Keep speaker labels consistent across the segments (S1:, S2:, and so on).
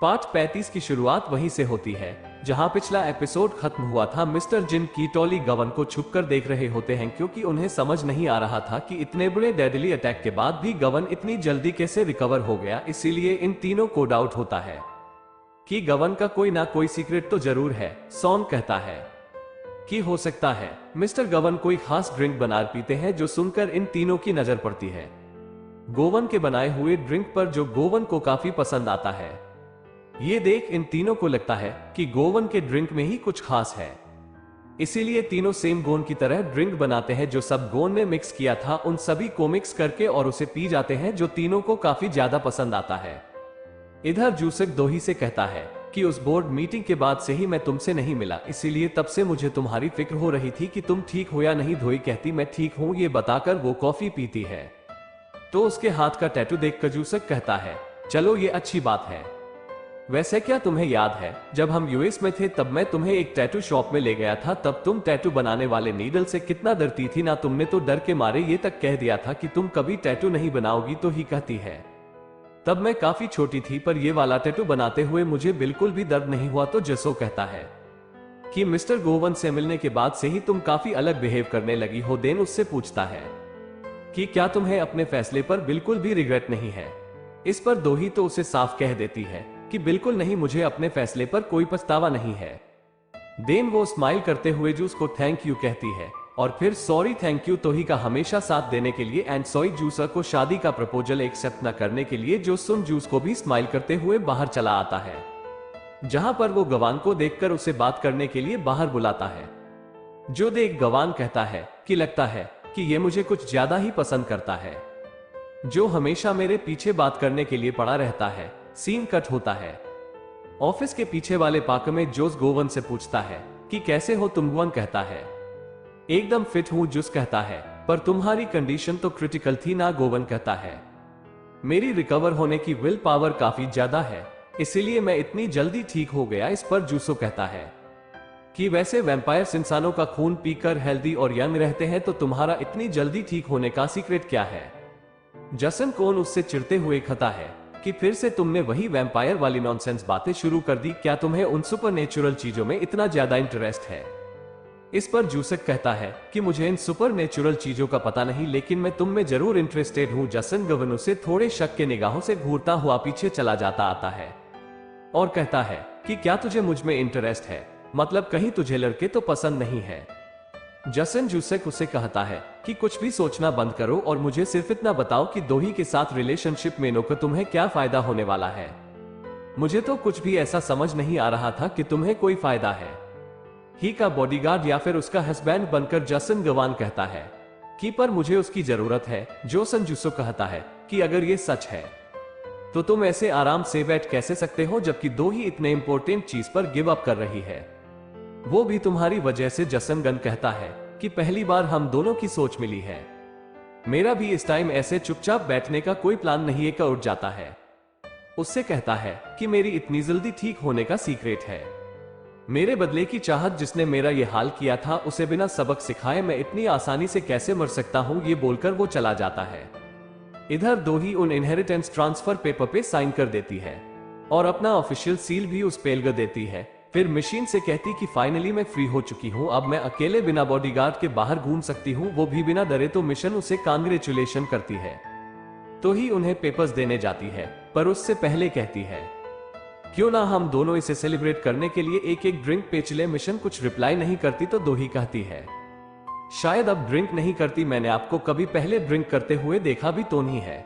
S1: Part 35 की शुरुआत वहीं से होती है जहां पिछला एपिसोड खत्म हुआ था। मिस्टर जिन की टॉली गवन को छुपकर देख रहे होते हैं क्योंकि उन्हें समझ नहीं आ रहा था कि इतने बड़े डेडली अटैक के बाद भी गवन इतनी जल्दी कैसे रिकवर हो गया। इसीलिए इन तीनों को डाउट होता है कि गवन का कोई ना कोई सीक्रेट तो जरूर है। सॉन कहता है कि हो सकता है मिस्टर गवन कोई खास ड्रिंक बना पीते हैं, जो सुनकर इन तीनों की नजर पड़ती है गोवन के बनाए हुए ड्रिंक पर, जो गोवन को काफी पसंद आता है। ये देख इन तीनों को लगता है कि गोवन के ड्रिंक में ही कुछ खास है, इसीलिए तीनों सेम गोन की तरह ड्रिंक बनाते हैं जो सब गोन ने मिक्स किया था, उन सभी को मिक्स करके और उसे पी जाते हैं, जो तीनों को काफी ज्यादा पसंद आता है। इधर जूसक दोही से कहता है कि उस बोर्ड मीटिंग के बाद से ही मैं तुमसे नहीं मिला, इसीलिए तब से मुझे तुम्हारी फिक्र हो रही थी कि तुम ठीक हो या नहीं। धोई कहती मैं ठीक हूं, ये बताकर वो कॉफी पीती है तो उसके हाथ का टैटू देखकर जूसक कहता है चलो ये अच्छी बात है। वैसे क्या तुम्हें याद है जब हम यूएस में थे तब मैं तुम्हें एक टैटू शॉप में ले गया था, तब तुम टैटू बनाने वाले नीडल से कितना डरती थी ना। तुमने तो डर के मारे ये तक कह दिया था कि तुम कभी टैटू नहीं बनाओगी। तो ही कहती है तब मैं काफी छोटी थी पर ये वाला टैटू बनाते हुए मुझे बिल्कुल भी दर्द नहीं हुआ। तो जसो कहता है कि मिस्टर गोवन से मिलने के बाद से ही तुम काफी अलग बिहेव करने लगी हो। देन उससे पूछता है कि क्या तुम्हें अपने फैसले पर बिल्कुल भी रिग्रेट नहीं है। इस पर दोही तो उसे साफ कह देती है कि बिल्कुल नहीं, मुझे अपने फैसले पर कोई पछतावा नहीं है। देन वो स्माइल करते हुए जूस को थैंक यू कहती है और फिर सॉरी थैंक यू तोही का हमेशा साथ देने के लिए एंड सॉरी जूसर को शादी का प्रपोजल एक्सेप्ट न करने के लिए, जो सुन जूस को भी स्माइल करते हुए बाहर चला आता है, जहां पर वो गवान को देखकर उसे बात करने के लिए बाहर बुलाता है। जो देख गवान कहता है कि लगता है कि ये मुझे कुछ ज्यादा ही पसंद करता है, जो हमेशा मेरे पीछे बात करने के लिए पड़ा रहता है। सीन कट होता है ऑफिस के पीछे वाले पार्क में। जोस गोवन से पूछता है कि कैसे हो तुम। गोवन कहता है एकदम फिट हूं। जूस कहता है पर तुम्हारी कंडीशन तो क्रिटिकल थी ना। गोवन कहता है मेरी रिकवर होने की विल पावर काफी ज्यादा है, इसीलिए मैं इतनी जल्दी ठीक हो गया। इस पर जूसो कहता है कि वैसे वैम्पायर्स इंसानों का खून पीकर हेल्दी और यंग रहते हैं, तो तुम्हारा इतनी जल्दी ठीक होने का सीक्रेट क्या है। जसन कोन उससे चिढ़ते हुए कहता है कि फिर से तुमने वही वैम्पायर वाली नॉनसेंस बातें शुरू कर दी। क्या तुम्हें उन सुपरनेचुरल चीजों में इतना ज्यादा इंटरेस्ट है। इस पर जूसक कहता है कि मुझे इन सुपरनेचुरल चीजों का पता नहीं, लेकिन मैं तुम में जरूर इंटरेस्टेड हूं। जसन गवन उसे थोड़े शक के निगाहों से घूरता हुआ पीछे चला जाता आता है और कहता है कि क्या तुझे मुझ में इंटरेस्ट है, मतलब कहीं तुझे लड़के तो पसंद नहीं है। जसन जूसक उसे कहता है कि कुछ भी सोचना बंद करो और मुझे सिर्फ इतना बताओ कि दोही के साथ रिलेशनशिप में नो तुम्हें क्या फायदा होने वाला है। मुझे तो कुछ भी ऐसा समझ नहीं आ रहा था कि तुम्हें कोई फायदा है। ही का बॉडीगार्ड या फिर उसका हस्बैंड बनकर जसन गवान कहता है कि पर मुझे उसकी जरूरत है। जो संजूसो कहता है कि अगर ये सच है तो तुम ऐसे आराम से बैठ कैसे सकते हो जबकि दो ही इतने इंपॉर्टेंट चीज पर गिव अप कर रही है, वो भी तुम्हारी वजह से। जसन गन कहता है कि पहली बार हम दोनों की सोच मिली है। मेरा भी इस टाइम ऐसे चुपचाप बैठने का कोई प्लान नहीं है। का उठ जाता है, उससे कहता है कि मेरी इतनी जल्दी ठीक होने का सीक्रेट है मेरे बदले की चाहत। जिसने मेरा ये हाल किया था उसे बिना सबक सिखाए मैं इतनी आसानी से कैसे मर सकता हूं। ये बोलकर वो चला जाता है। इधर दोही उन इनहेरिटेंस ट्रांसफर पेपर पे साइन कर देती है और अपना ऑफिशियल सील भी उस पे लगा देती है। फिर मशीन से कहती कि फाइनली मैं फ्री हो चुकी हूं, अब मैं अकेले बिना बॉडीगार्ड के बाहर घूम सकती हूं, वो भी बिना डरे। तो मिशन उसे कांग्रेचुलेशन करती है तो ही उन्हें पेपर्स देने जाती है, पर उससे पहले कहती है क्यों ना हम दोनों इसे सेलिब्रेट करने के लिए एक एक ड्रिंक पे चले। मिशन कुछ रिप्लाई नहीं करती तो दोही कहती है शायद अब ड्रिंक नहीं करती, मैंने आपको कभी पहले ड्रिंक करते हुए देखा भी तो नहीं है।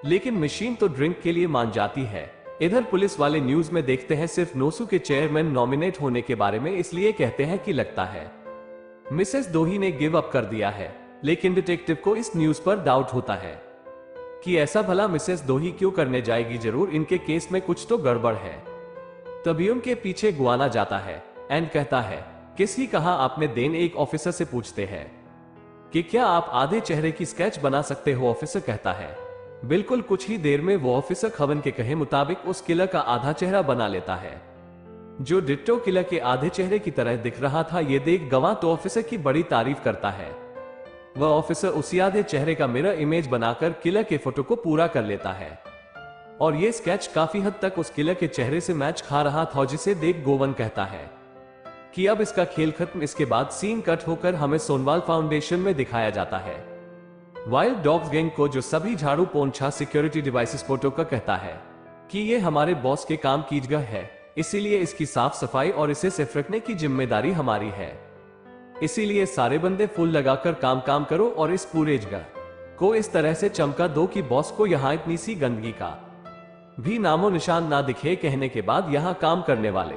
S1: लेकिन मशीन तो ड्रिंक के लिए मान जाती है। इधर पुलिस वाले न्यूज में देखते हैं सिर्फ नोसू के चेयरमैन नॉमिनेट होने के बारे में, इसलिए कहते हैं कि लगता है मिसेस दोही ने गिव अप कर दिया है। लेकिन डिटेक्टिव को इस न्यूज पर डाउट होता है कि ऐसा भला मिसेस दोही क्यों करने जाएगी, जरूर इनके केस में कुछ तो गड़बड़ है। तभी उनके पीछे गुआना जाता है एंड कहता है किसी कहा आपने। देन एक ऑफिसर से पूछते हैं कि क्या आप आधे चेहरे की स्केच बना सकते हो। ऑफिसर कहता है बिल्कुल। कुछ ही देर में वो ऑफिसर खवन के कहे मुताबिक उस किलर का आधा चेहरा बना लेता है, जो डिट्टो किलर के आधे चेहरे की तरह दिख रहा था। ये देख गवाह तो ऑफिसर की बड़ी तारीफ करता है। वह ऑफिसर उसी आधे चेहरे का मिरर इमेज बनाकर किलर के फोटो को पूरा कर लेता है। और ये स्केच काफी हद तक उस किलर के चेहरे से मैच खा रहा था, जिसे देख गोवन कहता है कि अब इसका खेल खत्म। इसके बाद सीन कट होकर हमें सोनवाल फाउंडेशन में दिखाया जाता है। वाइल्ड डॉग्स गैंग को, जो सभी झाड़ू पोंछा सिक्योरिटी डिवाइसेस फोटो का कहता है कि ये हमारे बॉस के काम की जगह है, इसीलिए इसकी साफ सफाई और इसे सेफ रखने की जिम्मेदारी हमारी है। इसीलिए सारे बंदे फुल लगाकर काम करो और इस पूरे जगह को इस तरह से चमका दो कि बॉस को यहाँ इतनी सी गंदगी का भी नामो निशान ना दिखे। कहने के बाद यहाँ काम करने वाले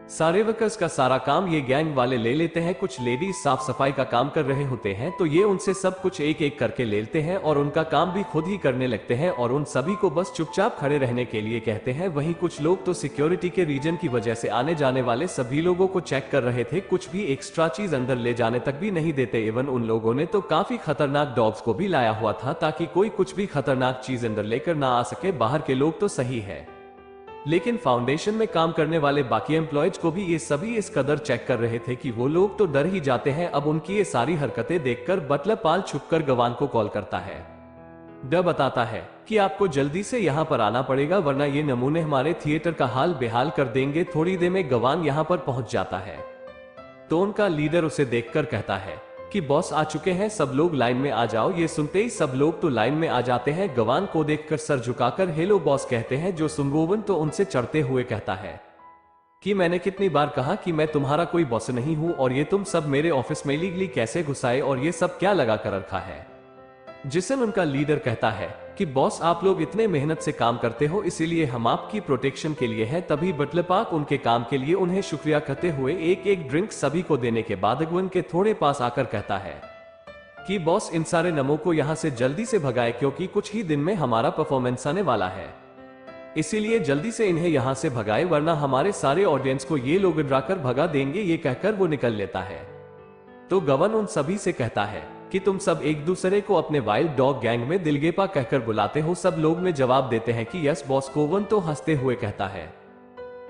S1: सारे वर्कर्स का सारा काम ये गैंग वाले ले लेते हैं। कुछ लेडीज साफ सफाई का काम कर रहे होते हैं तो ये उनसे सब कुछ एक एक करके ले लेते हैं और उनका काम भी खुद ही करने लगते हैं और उन सभी को बस चुपचाप खड़े रहने के लिए कहते हैं। वहीं कुछ लोग तो सिक्योरिटी के रीजन की वजह से आने जाने वाले सभी लोगों को चेक कर रहे थे, कुछ भी एक्स्ट्रा चीज अंदर ले जाने तक भी नहीं देते। इवन उन लोगों ने तो काफी खतरनाक डॉग्स को भी लाया हुआ था ताकि कोई कुछ भी खतरनाक चीज अंदर लेकर ना आ सके। बाहर के लोग तो सही है, लेकिन फाउंडेशन में काम करने वाले बाकी एम्प्लॉयज को भी ये सभी इस कदर चेक कर रहे थे कि वो लोग तो डर ही जाते हैं। अब उनकी ये सारी हरकतें देखकर बटलर पाल छुपकर गवान को कॉल करता है, डर बताता है कि आपको जल्दी से यहाँ पर आना पड़ेगा वरना ये नमूने हमारे थिएटर का हाल बेहाल कर देंगे। थोड़ी देर में गवान यहाँ पर पहुंच जाता है तो उनका लीडर उसे देखकर कहता है कि बॉस आ चुके हैं, सब लोग लाइन में आ जाओ। ये सुनते ही सब लोग तो लाइन में आ जाते हैं। गवान को देखकर सर झुकाकर हेलो बॉस कहते हैं, जो सुन गोवन तो उनसे चढ़ते हुए कहता है कि मैंने कितनी बार कहा कि मैं तुम्हारा कोई बॉस नहीं हूं और ये तुम सब मेरे ऑफिस में लीगली कैसे घुसाए और ये सब क्या लगा कर रखा है। जिसे उनका लीडर कहता है कि बॉस आप लोग इतने मेहनत से काम करते हो इसीलिए हम आपकी प्रोटेक्शन के लिए हैं। तभी बटलर पार्क उनके काम के लिए उन्हें शुक्रिया कहते हुए एक एक ड्रिंक सभी को देने के बाद गवन के थोड़े पास आकर कहता है कि बॉस इन सारे नमों को यहाँ से जल्दी से भगाए क्योंकि कुछ ही दिन में हमारा परफॉर्मेंस आने वाला है, इसीलिए जल्दी से इन्हें यहाँ से भगाए वरना हमारे सारे ऑडियंस को ये लोग डराकर भगा देंगे। ये कहकर वो निकल लेता है तो गवन उन सभी से कहता है कि तुम सब एक दूसरे को अपने वाइल्ड डॉग गैंग में दिलगेपा कहकर बुलाते हो। सब लोग में जवाब देते हैं कि यस बॉस। गोवन तो हंसते हुए कहता है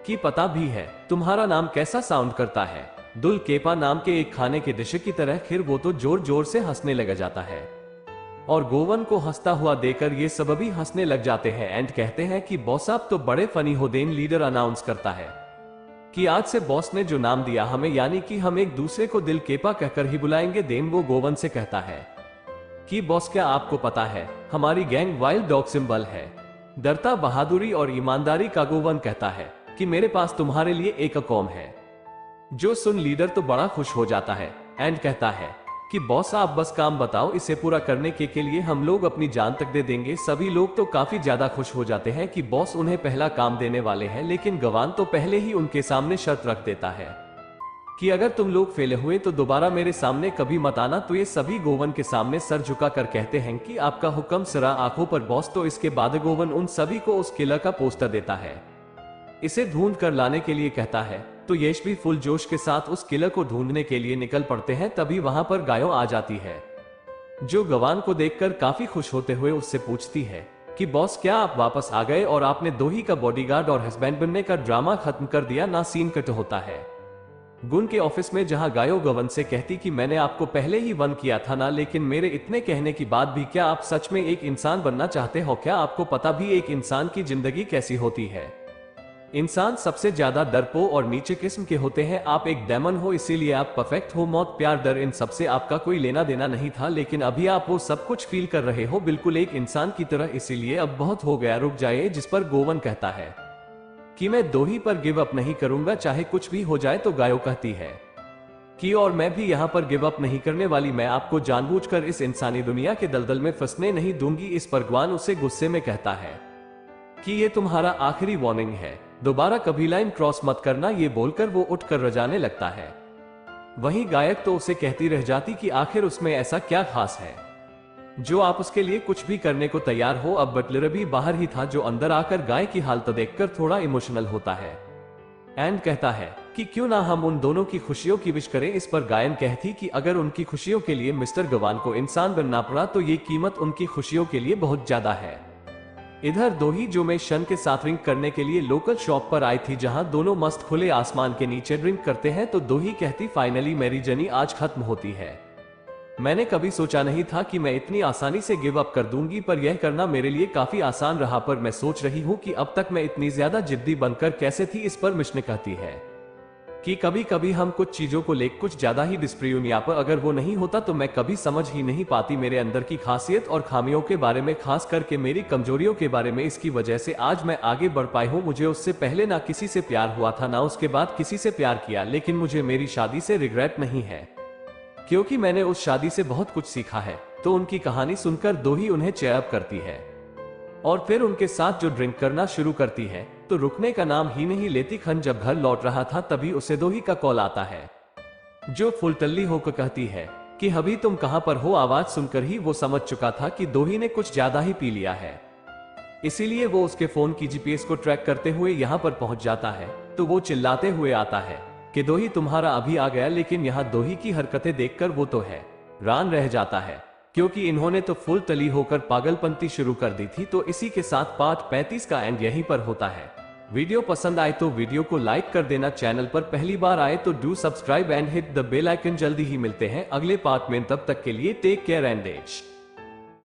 S1: कि पता भी है तुम्हारा नाम कैसा साउंड करता है, दुल केपा नाम के एक खाने के डिश की तरह। फिर वो तो जोर जोर से हंसने लग जाता है और गोवन को हंसता हुआ देखकर ये सब भी हंसने लग जाते हैं एंड कहते हैं कि बॉस आप तो बड़े फनी हो। देन लीडर अनाउंस करता है कि आज से बॉस ने जो नाम दिया हमें, यानी कि हम एक दूसरे को दिल केपा कहकर ही बुलाएंगे। देन वो गोवन से कहता है कि बॉस क्या आपको पता है हमारी गैंग वाइल्ड डॉग सिंबल है, डरता बहादुरी और ईमानदारी का। गोवन कहता है कि मेरे पास तुम्हारे लिए एक कॉम है। जो सुन लीडर तो बड़ा खुश हो जाता है एंड कहता है कि बॉस आप बस काम बताओ, इसे पूरा करने के लिए हम लोग अपनी जान तक दे देंगे। सभी लोग तो काफी ज्यादा खुश हो जाते हैं कि बॉस उन्हें पहला काम देने वाले हैं, लेकिन गवान तो पहले ही उनके सामने शर्त रख देता है कि अगर तुम लोग फेल हुए तो दोबारा मेरे सामने कभी मत आना। तो ये सभी गोवन के सामने सर झुकाकर कहते हैं कि आपका हुक्म सरा आंखों पर बॉस। तो इसके बाद गोवन उन सभी को उस किला का पोस्टर देता है, इसे ढूंढ कर लाने के लिए कहता है। तो यश भी फुल जोश के साथ उस किलर को ढूंढने के लिए निकल पड़ते हैं। तभी वहां पर गायो आ जाती है जो गवान को देखकर काफी खुश होते हुए उससे पूछती है कि बॉस क्या आप वापस आ गए और आपने दोही का बॉडीगार्ड और हस्बैंड बनने का ड्रामा खत्म कर दिया ना। सीन कट होता है गुन के ऑफिस में जहां गायो गवन से कहती कि मैंने आपको पहले ही वन किया था ना, लेकिन मेरे इतने कहने की बाद भी क्या आप सच में एक इंसान बनना चाहते हो? क्या आपको पता भी एक इंसान की जिंदगी कैसी होती है? इंसान सबसे ज्यादा डरपोक और नीचे किस्म के होते हैं। आप एक डेमन हो इसीलिए आप परफेक्ट हो। मौत प्यार डर इन सबसे आपका कोई लेना देना नहीं था, लेकिन अभी आप वो सब कुछ फील कर रहे हो बिल्कुल एक इंसान की तरह, इसीलिए अब बहुत हो गया, रुक जाइए। जिस पर गोवन कहता है कि मैं दोही पर गिव अप नहीं करूंगा चाहे कुछ भी हो जाए। तो गायो कहती है कि और मैं भी यहाँ पर गिव अप नहीं करने वाली, मैं आपको जानबूझकर इस इंसानी दुनिया के दलदल में फंसने नहीं दूंगी। इस पर गवान उसे गुस्से में कहता है कि ये तुम्हारा आखिरी वार्निंग है, दोबारा कभी लाइन क्रॉस मत करना। ये बोलकर वो उठकर रजाने लगता है। वहीं गायक तो उसे कहती रह जाती कि आखिर उसमें ऐसा क्या खास है जो आप उसके लिए कुछ भी करने को तैयार हो। अब बटलर भी बाहर ही था जो अंदर आकर गाय की हालत देखकर थोड़ा इमोशनल होता है एंड कहता है कि क्यों ना हम उन दोनों की खुशियों की विश करें। इस पर गायन कहती कि अगर उनकी खुशियों के लिए मिस्टर गवान को इंसान बनना पड़ा तो ये कीमत उनकी खुशियों के लिए बहुत ज्यादा है। इधर दोही जो में शन के साथ ड्रिंक करने के लिए लोकल शॉप पर आई थी जहां दोनों मस्त खुले आसमान के नीचे ड्रिंक करते हैं। तो दोही कहती फाइनली मेरी जर्नी आज खत्म होती है। मैंने कभी सोचा नहीं था कि मैं इतनी आसानी से गिव अप कर दूंगी, पर यह करना मेरे लिए काफी आसान रहा। पर मैं सोच रही हूँ कि अब तक मैं इतनी ज्यादा जिद्दी बनकर कैसे थी। इस पर मिशने कहती है कि कभी कभी हम कुछ चीजों को लेकर कुछ ज्यादा ही डिस्प्रियूनिया पर, अगर वो नहीं होता तो मैं कभी समझ ही नहीं पाती मेरे अंदर की खासियत और खामियों के बारे में, खास करके मेरी कमजोरियों के बारे में। इसकी वजह से आज मैं आगे बढ़ पाई हूँ। मुझे उससे पहले ना किसी से प्यार हुआ था, ना उसके बाद किसी से प्यार किया, लेकिन मुझे मेरी शादी से रिग्रेट नहीं है, क्योंकि मैंने उस शादी से बहुत कुछ सीखा है। तो उनकी कहानी सुनकर दोही उन्हें चेयरअप करती है और फिर उनके साथ जो ड्रिंक करना शुरू करती है, तो रुकने का नाम ही नहीं लेती। खन जब घर लौट रहा था तभी उसे दोही का कॉल आता है, जो फुलटल्ली होकर कहती है कि अभी तुम कहां पर हो। आवाज सुनकर ही वो समझ चुका था कि दोही ने कुछ ज्यादा ही पी लिया है, इसीलिए वो उसके फोन की जीपीएस को ट्रैक करते हुए यहां पर पहुंच जाता है। तो वो चिल्लाते हुए आता है कि दोही तुम्हारा अभी आ गया, लेकिन यहाँ दोही की हरकतें देखकर वो तो हैरान रह जाता है, क्योंकि इन्होंने तो फुल तली होकर पागलपंती शुरू कर दी थी। तो इसी के साथ पार्ट 35 का एंड यहीं पर होता है। वीडियो पसंद आए तो वीडियो को लाइक कर देना, चैनल पर पहली बार आए तो do subscribe and hit the bell icon. जल्दी ही मिलते हैं अगले पार्ट में, तब तक के लिए टेक केयर एंड एच।